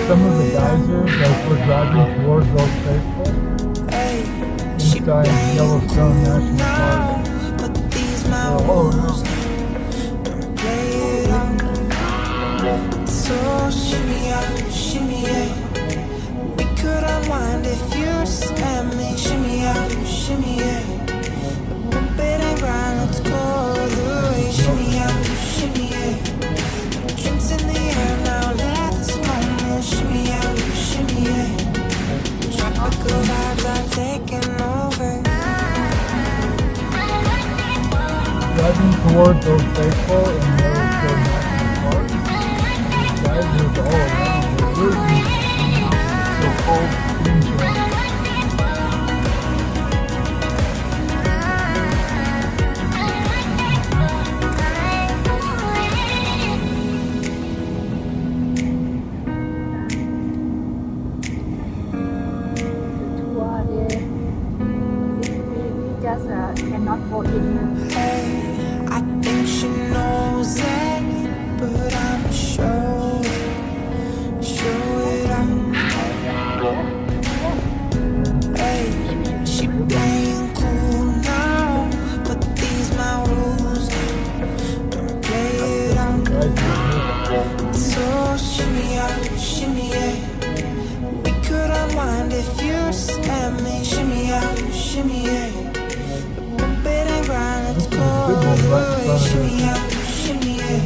some of the geysers as we're driving towards those faithful inside Yellowstone National Park. So shimmy out, shimmy out. We could unwind if you just let me. Shimmy out, shimmy out. Bump it and grind, let's go the way. Shimmy out, shimmy out. Drinks in the air now, let this moment. Shimmy out, shimmy out. Tropical vibes are taking over. Driving towards those faithful in Yellowstone National Park. Geysers all around. They're really so cold, cannot go in. I think she knows it, but I'm sure it out. Hey, she playing cool now, but these my rules. Don't play it out. So shimmy out, shimmy out. We could unwind if you just let me. Shimmy out, shimmy out. Let's go the way, shimmy out, shimmy out.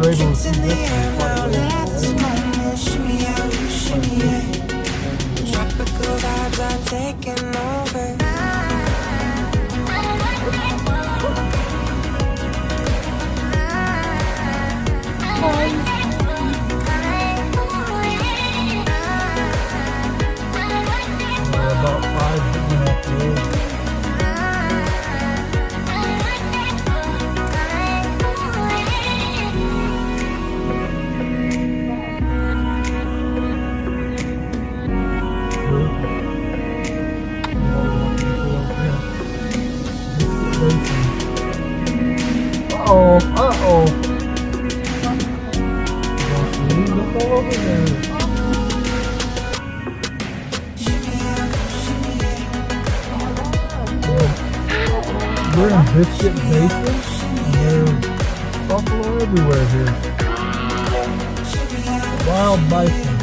Drinks in the air now, let's moment. Shimmy out, shimmy out. Tropical vibes are taking over. about 5.5 years. Uh-oh. Look all over there. We're in Bisquit Basin, and there's buffalo everywhere here. Wild bison.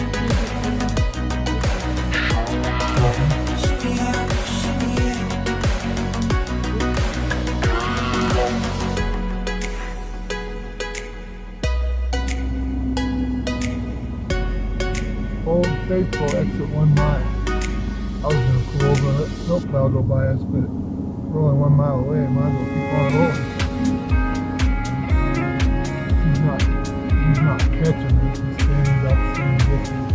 Old Faithful exit 1 mile. I was gonna pull over and let the snowplow go by us, but we're only 1 mile away. Might as well keep on rolling. He's not catching me. He's standing about the same distance.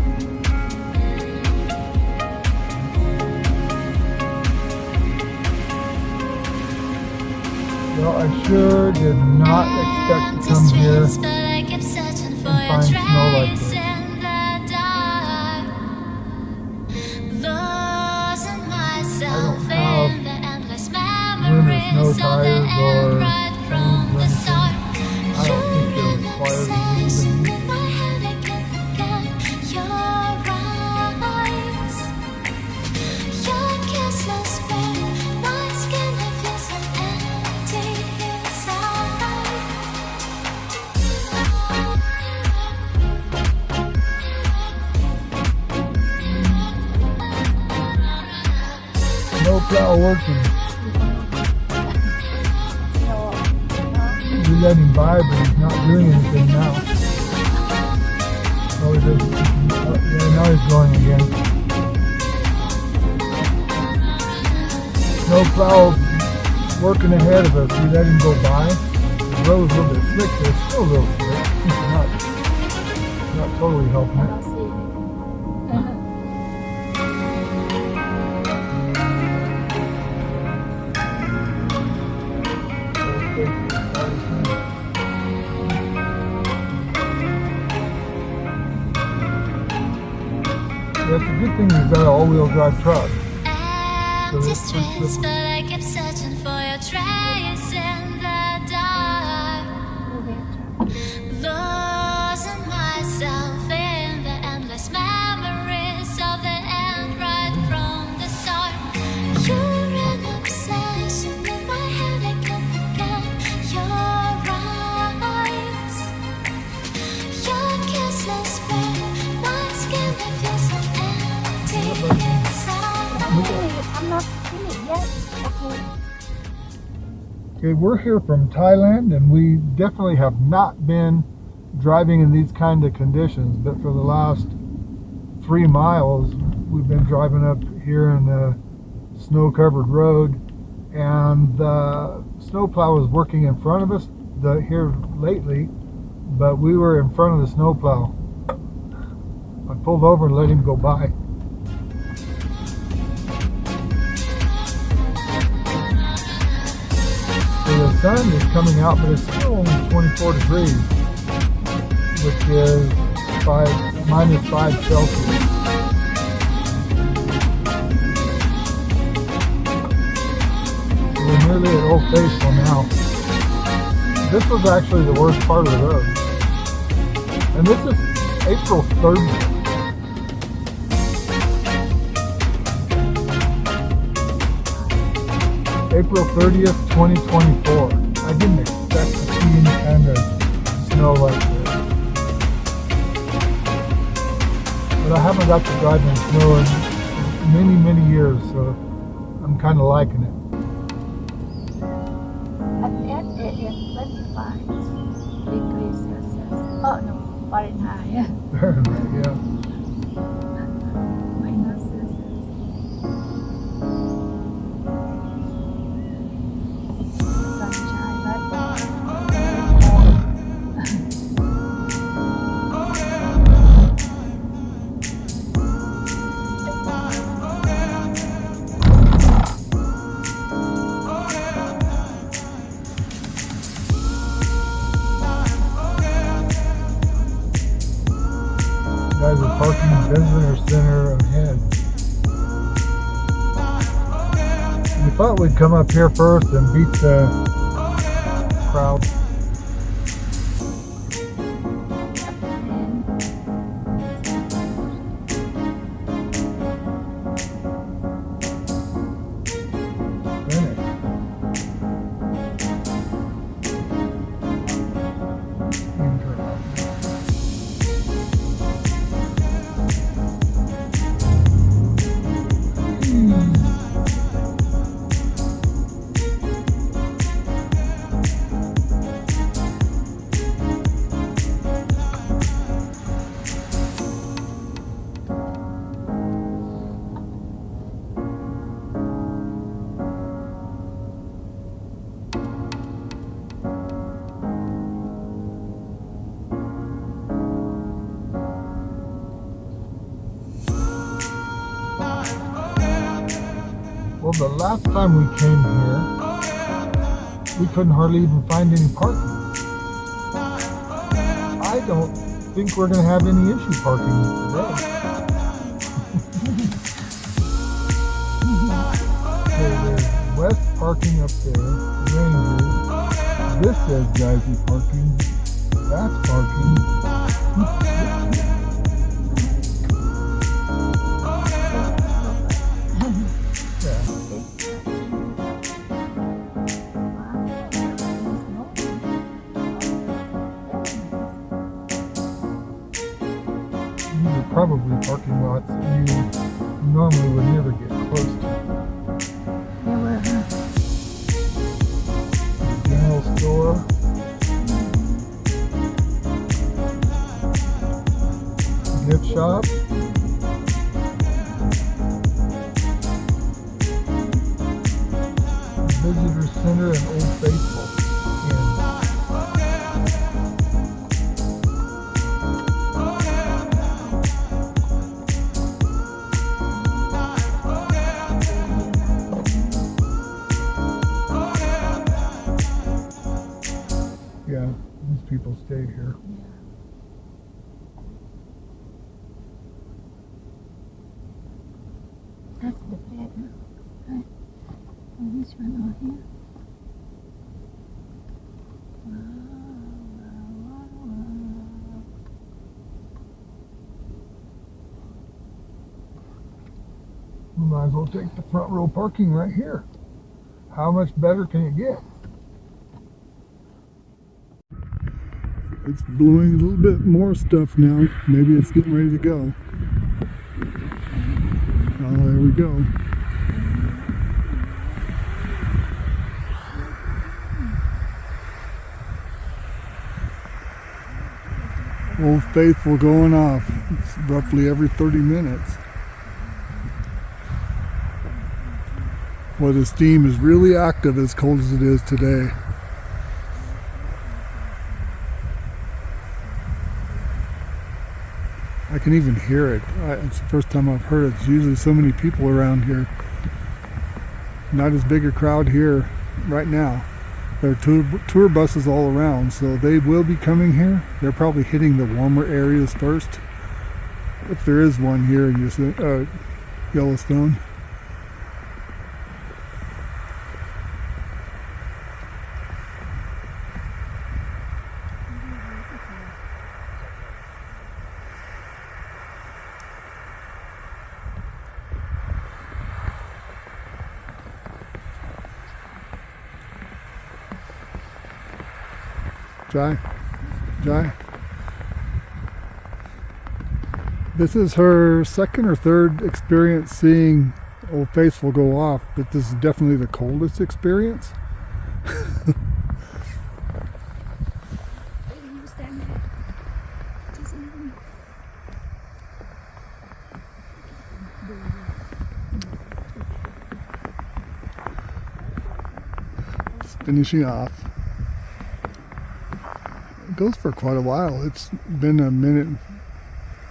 Well, I sure did not expect to come here and find snow like this. Winter snow tires or chains or anything. I don't think they're required to use them. No plow working. We let him by, but he's not doing anything now. Oh, he doesn't. Yeah, now he's going again. No plow working ahead of us. We let him go by. The road's a little bit slick, but it's still a little slick. It's not totally helping it. Yeah, it's a good thing we've got an all-wheel drive truck. So it's pretty simple. But I kept searching for your trace in the dark, losing myself in the endless Yes, okay. Okay, we're here from Thailand, and we definitely have not been driving in these kind of conditions, but for the last 3 miles we've been driving up here in a snow-covered road, and the snowplow was working in front of us here lately, but we were in front of the snowplow. I pulled over and let him go by. So the sun is coming out, but it's still only 24 degrees, which is -5 Celsius. We're nearly at Old Faithful now. This was actually the worst part of the road. And this is April 30th. April 30th, 2024. I didn't expect to see any kind of snow like this. But I haven't got to drive in snow in many, many years, so I'm kind of liking it. At the end, it is 25 degrees Celsius. Oh no, Fahrenheit. Fahrenheit, yeah. Minus Celsius. Sunshine, but Guys are parking visitor center ahead. We thought we'd come up here first and beat the crowd. Finish. Well, the last time we came here, we couldn't hardly even find any parking. I don't think we're going to have any issue parking today. Okay, there's West parking up there, Rangers. This says Geyser parking. That's parking. These are probably parking lots that you normally would never get close to. General store. Gift shop. Visitor center and Old Faithful. Yeah, these people stay here. that's the bread. Right. And this one over here. We might as well take the front row parking right here. How much better can it get? It's blowing a little bit more stuff now. Maybe it's getting ready to go. Oh, there we go. Old Faithful going off. It's roughly every 30 minutes. Well, the steam is really active as cold as it is today. I can even hear it. It's the first time I've heard it. It's usually so many people around here. Not as big a crowd here right now. There are tour buses all around, so they will be coming here. They're probably hitting the warmer areas first, if there is one here in Yellowstone. Jai. This is her second or third experience seeing Old Faithful go off, but this is definitely the coldest experience. It's finishing off. It goes for quite a while. It's been a minute and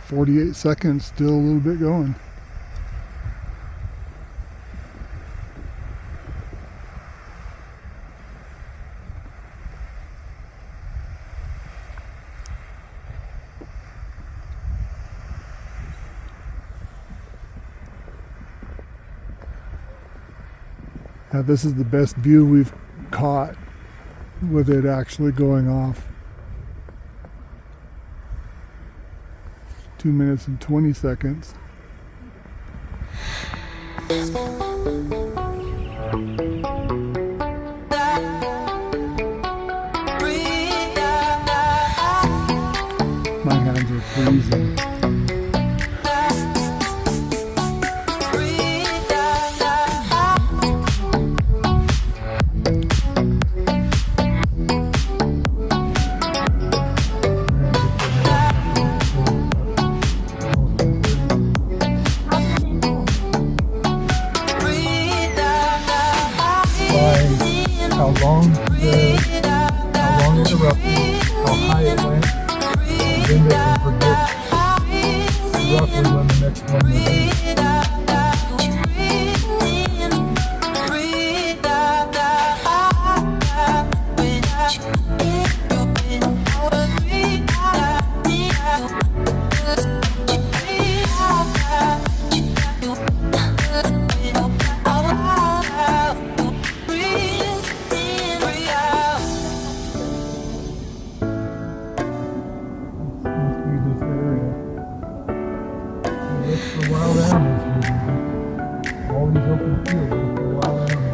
48 seconds, still a little bit going. Now this is the best view we've caught with it actually going off. 2 minutes and 20 seconds. My hands are freezing. How long it erupted, how high it went, and then they can predict roughly when the next one will be. For wild animals here. All these open fields are for wild animals.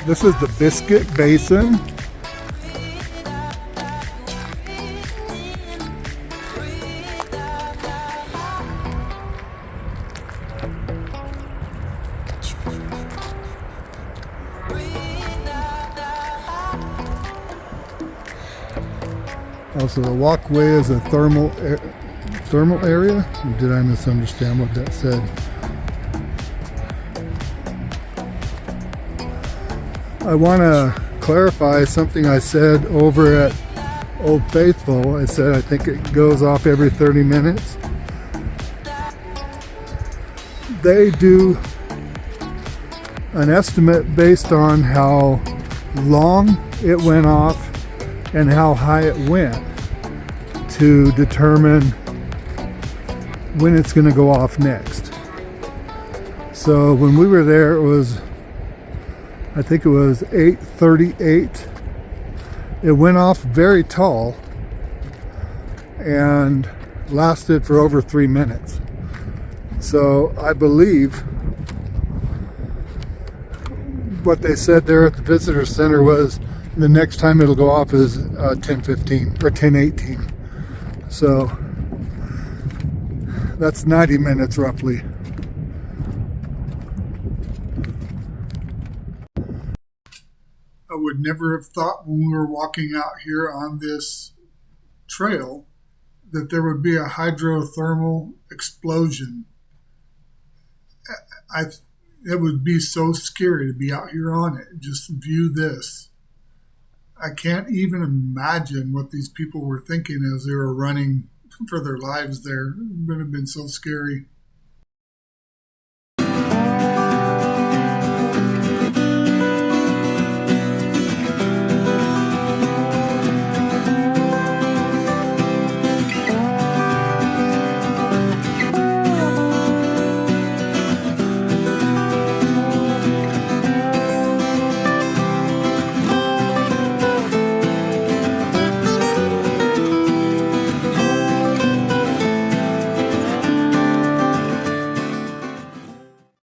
This is the Bisquit Basin. Also, the walkway is a thermal area. Or did I misunderstand what that said? I want to clarify something I said over at Old Faithful. I said I think it goes off every 30 minutes. They do an estimate based on how long it went off and how high it went to determine when it's going to go off next. So when we were there, it was, I think it was 8:38. It went off very tall and lasted for over 3 minutes. So I believe what they said there at the visitor center was the next time it'll go off is 10:15 or 10:18. So that's 90 minutes roughly. I would never have thought when we were walking out here on this trail that there would be a hydrothermal explosion. It would be so scary to be out here on it. Just view this. I can't even imagine what these people were thinking as they were running for their lives there. It would have been so scary.